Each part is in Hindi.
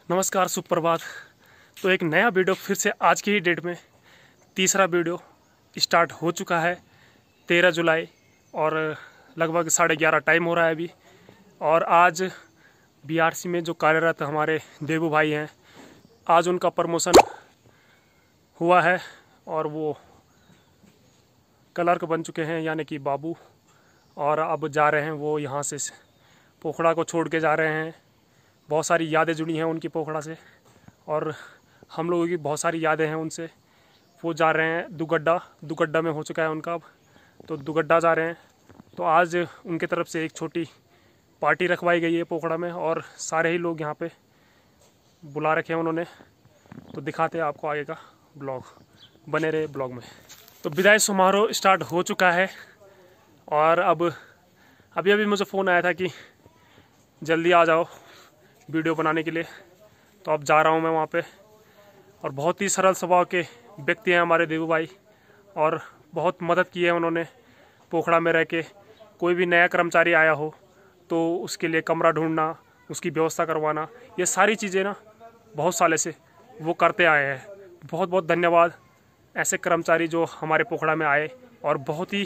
नमस्कार, सुप्रभात। तो एक नया वीडियो फिर से आज की ही डेट में तीसरा वीडियो स्टार्ट हो चुका है। 13 जुलाई और लगभग 11:30 टाइम हो रहा है अभी। और आज बीआरसी में जो कार्यरत हमारे देवू भाई हैं, आज उनका प्रमोशन हुआ है और वो क्लर्क बन चुके हैं, यानी कि बाबू। और अब जा रहे हैं वो यहाँ से पोखड़ा को छोड़ के जा रहे हैं। बहुत सारी यादें जुड़ी हैं उनकी पोखड़ा से और हम लोगों की बहुत सारी यादें हैं उनसे। वो जा रहे हैं दुगड्डा में हो चुका है उनका, अब तो दुगड्डा जा रहे हैं। तो आज उनके तरफ से एक छोटी पार्टी रखवाई गई है पोखड़ा में और सारे ही लोग यहाँ पे बुला रखे हैं उन्होंने। तो दिखाते हैं आपको आगे का ब्लॉग, बने रहे ब्लॉग में। तो विदाई समारोह स्टार्ट हो चुका है और अब अभी मुझे फ़ोन आया था कि जल्दी आ जाओ वीडियो बनाने के लिए। तो अब जा रहा हूँ मैं वहाँ पे। और बहुत ही सरल स्वभाव के व्यक्ति हैं हमारे देवू भाई और बहुत मदद की है उन्होंने पोखड़ा में रह के। कोई भी नया कर्मचारी आया हो तो उसके लिए कमरा ढूंढना, उसकी व्यवस्था करवाना, ये सारी चीज़ें ना बहुत सालों से वो करते आए हैं। बहुत बहुत धन्यवाद ऐसे कर्मचारी जो हमारे पोखड़ा में आए और बहुत ही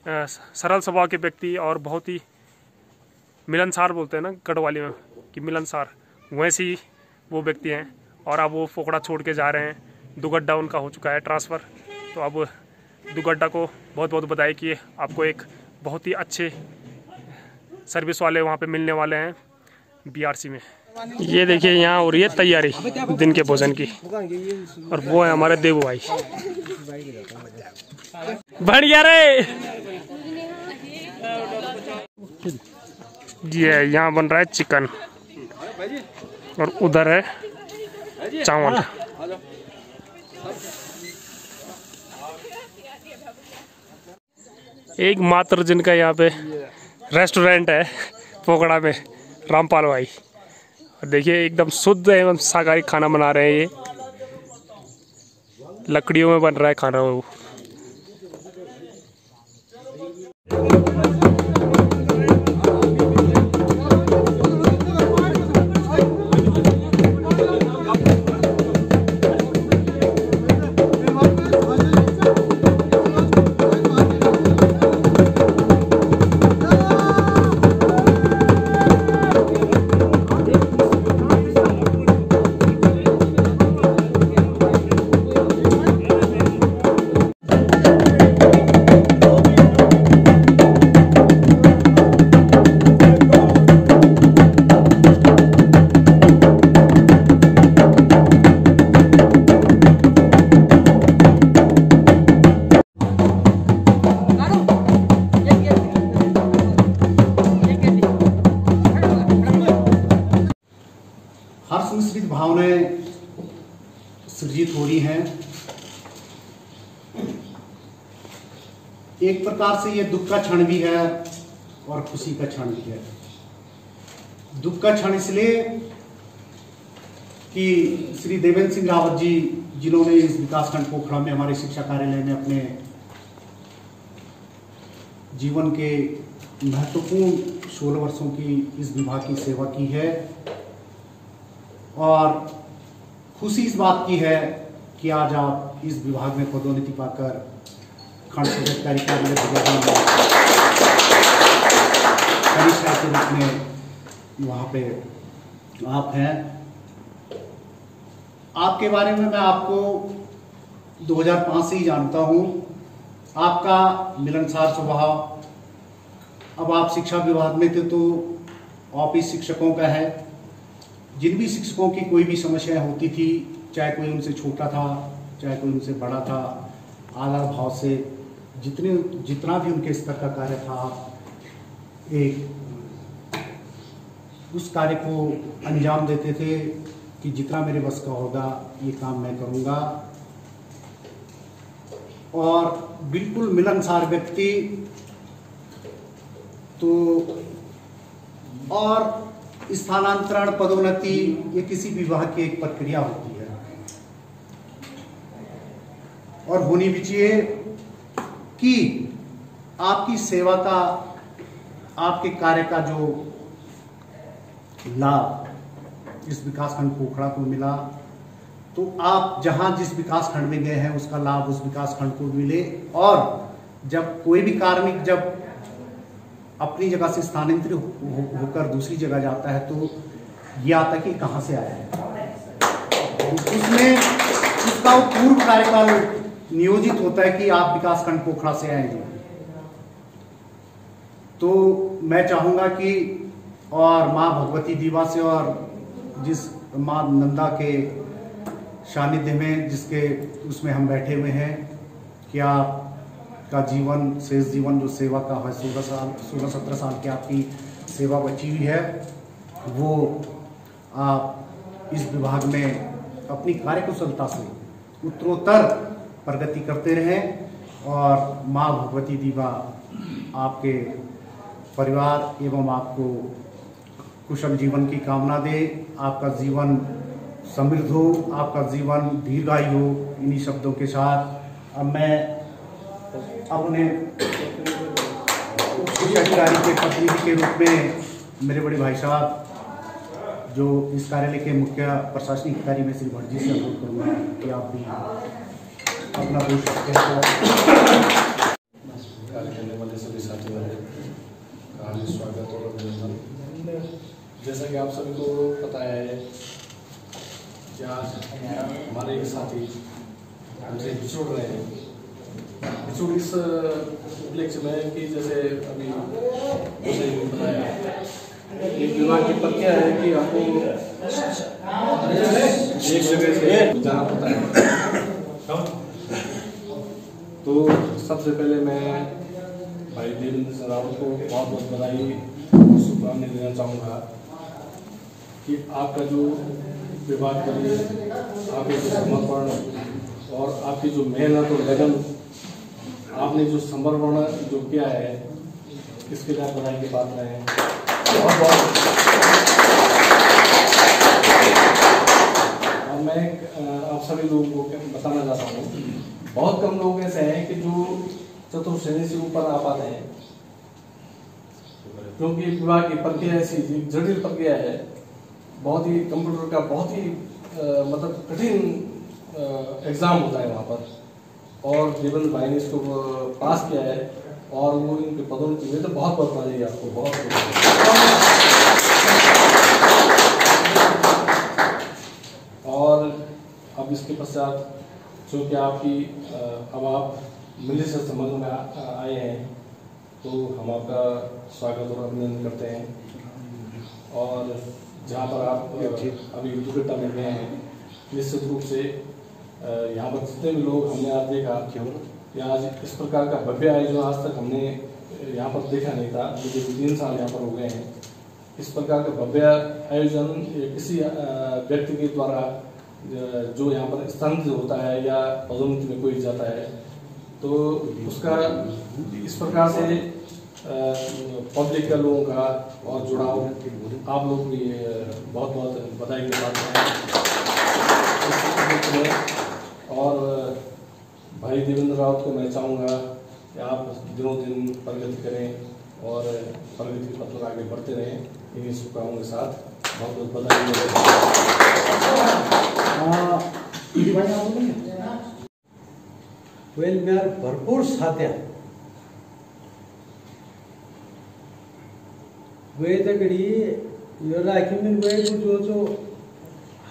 सरल स्वभाव के व्यक्ति और बहुत ही मिलनसार, बोलते हैं ना गढ़वाली में कि मिलनसार, वैसे ही वो व्यक्ति हैं। और अब वो पोखड़ा छोड़ के जा रहे हैं। दुगड्डा उनका हो चुका है ट्रांसफ़र। तो अब दुगड्डा को बहुत बहुत बधाई कि आपको एक बहुत ही अच्छे सर्विस वाले वहाँ पे मिलने वाले हैं बीआरसी में। ये देखिए यहाँ हो रही है तैयारी दिन के भोजन की और वो है हमारे देवू भाई। बढ़िया रे। ये यहाँ बन रहा है चिकन और उधर है चावल। एक मात्र जिनका यहाँ पे रेस्टोरेंट है पोखड़ा में, रामपाल भाई। और देखिए एकदम शुद्ध एवं शाकाहारी खाना बना रहे हैं। ये लकड़ियों में बन रहा है खाना वो। हर्ष मिश्रित भावनाएं सृजित हो रही हैं। एक प्रकार से ये दुख का क्षण भी है और खुशी का क्षण भी है। दुख का क्षण इसलिए कि श्री देवेंद्र सिंह रावत जी, जिन्होंने इस विकासखंड पोखड़ा में हमारे शिक्षा कार्यालय में अपने जीवन के महत्वपूर्ण 16 वर्षों की इस विभाग की सेवा की है। और खुशी इस बात की है कि आज आप इस विभाग में पदोन्नति पाकर खंड पदाधिकारी कार्यालय के रूप में वहाँ पे आप हैं। आपके बारे में मैं आपको 2005 से ही जानता हूँ। आपका मिलनसार स्वभाव, अब आप शिक्षा विभाग में थे तो ऑफिस शिक्षकों का है। जिन भी शिक्षकों की कोई भी समस्याएं होती थी, चाहे कोई उनसे छोटा था चाहे कोई उनसे बड़ा था, आदर भाव से जितना भी उनके स्तर का कार्य था, एक उस कार्य को अंजाम देते थे कि जितना मेरे बस का होगा ये काम मैं करूँगा। और बिल्कुल मिलनसार व्यक्ति। तो और स्थानांतरण, पदोन्नति ये किसी विभाग की एक प्रक्रिया होती है और होनी भी चाहिए कि आपकी सेवा का, आपके कार्य का जो लाभ इस विकासखंड पोखड़ा को मिला, तो आप जहां जिस विकासखंड में गए हैं उसका लाभ उस विकासखंड को मिले। और जब कोई भी कार्मिक जब अपनी जगह से स्थानांतरित होकर दूसरी जगह जाता है तो ये आता कि कहाँ से आया है, तो उसमें उसका पूर्व कार्यकाल नियोजित होता है कि आप विकासखंड पोखड़ा से आएंगे। तो मैं चाहूंगा कि और माँ भगवती दीवा से और जिस माँ नंदा के सानिध्य में जिसके उसमें हम बैठे हुए हैं कि आपका जीवन शेष जीवन जो सेवा का है 16-17 साल की आपकी सेवा बची हुई है, वो आप इस विभाग में अपनी कार्यकुशलता से उत्तरोत्तर प्रगति करते रहें और माँ भगवती दीवा आपके परिवार एवं आपको कुशल जीवन की कामना दे, आपका जीवन समृद्ध हो, आपका जीवन दीर्घायु हो। इन्हीं शब्दों के साथ अब मैं अपने उच्च अधिकारी के प्रतिनिधि के रूप में मेरे बड़े भाई साहब जो इस कार्यालय के मुख्य प्रशासनिक अधिकारी में श्री भट्ट जी से अनुरोध करूँगा कि आप भी अपना दोष कार्य करने वाले सभी साथियों का स्वागत और अभिनंदन। जैसा कि आप सभी को पता है कि आज हमारे एक साथी हमसे बिछुड़ रहे हैं। बिछुड़ इस उपलक्ष्य में कि जैसे अभी मुझे बताया एक विभाग की प्रक्रिया है कि आपको एक जगह से जाना पड़ता है। तो सबसे पहले मैं भाई देवेंद्र रावत को बहुत बहुत बधाई और शुभकामनाएं देना चाहूँगा कि आपका जो विभाग के लिए आपके जो समर्पण और आपकी जो मेहनत और लगन, आपने जो समर्पण जो किया है, इसके लिए आप बधाई के पात्र हैं। बहुत बहुत और मैं आप सभी लोगों को बताना चाहता हूँ, बहुत कम लोग ऐसे हैं कि जो चतुर्थ श्रेणी से ऊपर आ पाते हैं, क्योंकि विवाह की प्रक्रिया ऐसी जटिल प्रक्रिया है, बहुत ही कंप्यूटर का बहुत ही मतलब कठिन एग्जाम होता है वहाँ पर। और देवेंद्र भाई ने इसको पास किया है और वो इनके पदोन्नति हुए, तो बहुत बहुत बधाई आपको, बहुत और अब इसके पश्चात चूँकि आपकी अब आप मिलिस संबंध में आए हैं, तो हम आपका स्वागत और अभिनंदन करते हैं। और जहाँ पर आप अभी दुर्घटना में गए हैं, निश्चित रूप से यहाँ पर जितने भी लोग हमने आज देखा, या आज इस प्रकार का भव्य आयोजन आज तक हमने यहाँ पर देखा नहीं था। मुझे 3 साल यहाँ पर हो गए हैं। इस प्रकार का भव्य आयोजन किसी व्यक्ति के द्वारा जो यहाँ पर स्थानांतरित होता है या पदोन्नति में कोई जाता है, तो उसका इस प्रकार से पब्लिक का लोगों का और जुड़ाव, आप लोग भी बहुत बहुत बधाई के साथ हैं। और भाई देवेंद्र रावत को मैं चाहूँगा कि आप दिनों दिन प्रगति करें और प्रगति के पथ पर आगे बढ़ते रहें। इन्हीं शुभकामनाओं के साथ बहुत बहुत बधाई। वेल मेयर भरपूर साध्या वे दगड़ी योला की मिल वे जो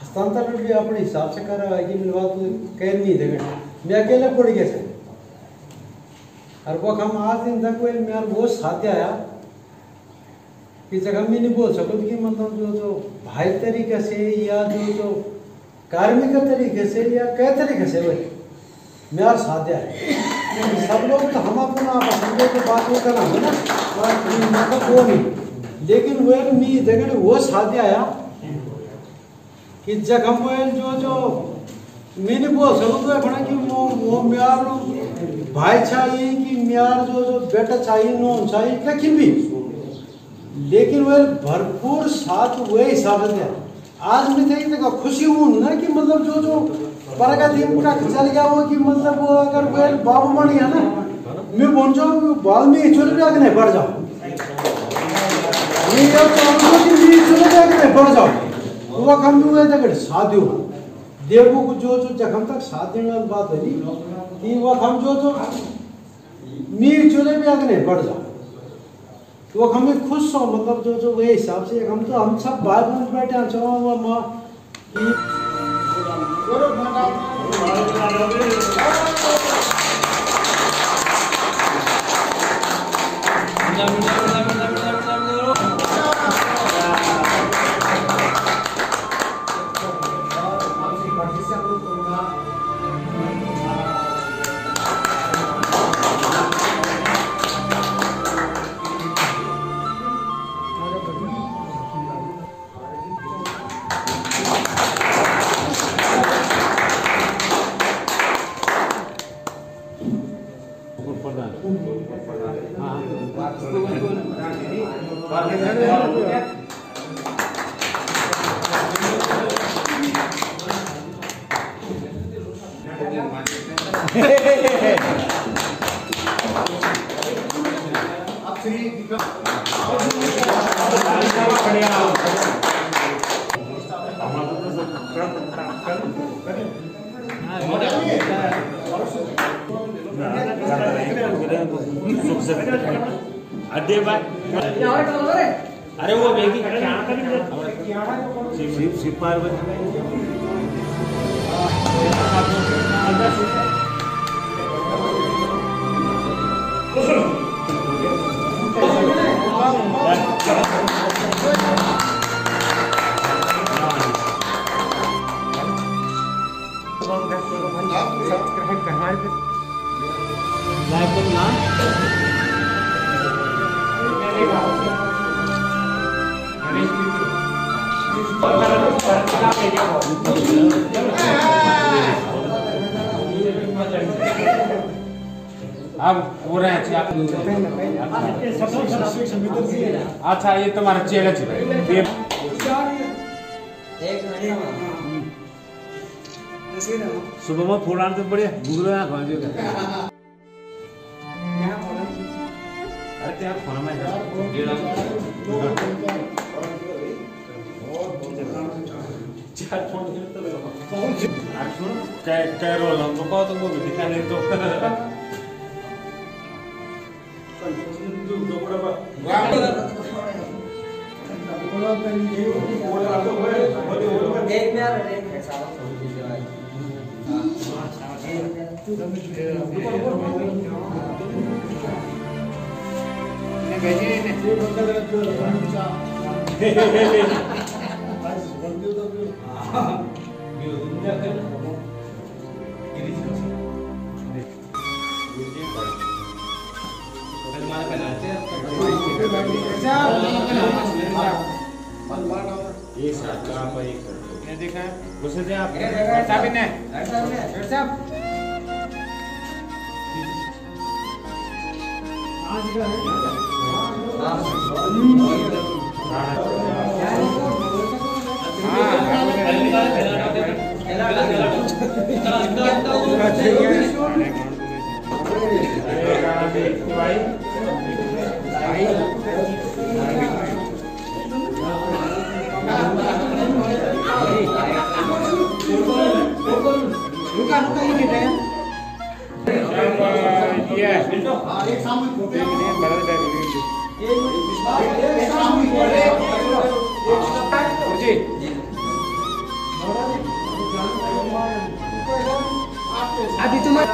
हस्तांतरण भी अपने हिसाब से कर रहा है कि मिलवा तो कह नहीं देगा, मैं अकेले पड़ गया सर। और वो हम आज दिन तक वेल मेयर वो साध्य आया कि जगह में नहीं बोल सको कि मतलब जो भाई तरीके से या जो कार्मिक तरीके से या कई तरीके से वही मेरा साध्य है। सब लोग तो हम अपना आप तो बात वो करना है ना, मतलब वो नहीं, लेकिन वेल मी देखने वो साध्य आया कि जब हम वेल जो मैंने बोल सकूँ तो बना कि वो मेरा भाई चाहिए कि मेरा जो बेटा चाहिए नौन चाहिए लेकिन भी, लेकिन वेल भरपूर साथ वही हिसाब से आज मैं देखा खुशी हूँ ना कि मतलब जो प्रगति पूरा चल गया वो कि मतलब वो अगर वेल बाबू बन गया ना, मैं बोल जाऊँ बाल में चुन के आगे नहीं बढ़ जाओ, बढ़ जाओ। वो हम दुए तक साथ दो देवो को जो जखम तक साथ देने वाली बात है कि वो हम जो मीर चूल्हे पे आगे नहीं बढ़ जाओ वो हमें खुश हो मतलब जो वही हिसाब से हम तो हम सब भाई बहन बैठे हैं चाहो वो माँ अरे वो बेगी शिव पार्वती अब हो रहे हैं अच्छा ये तुम्हारा चेहरा सुबह में फोड़ आने तो बढ़िया गुगलो ना खाने जो अरे क्या खाना में चार फोन क्या रोल हम तो कहो तुमको दिखाने तो ये साथ आप ये देखा गुस्से से आप ऐसा भी नहीं ऐसा अभी तुम्हारा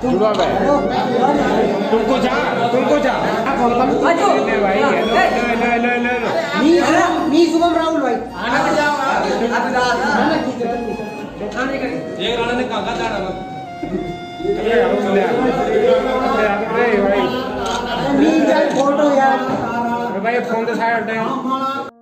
जुड़ा हुआ है तुमको जा मी शुभम राहुल भाई एक राणा ने कहा था मी फोटो यार भाई फोन तो साइड हटाओ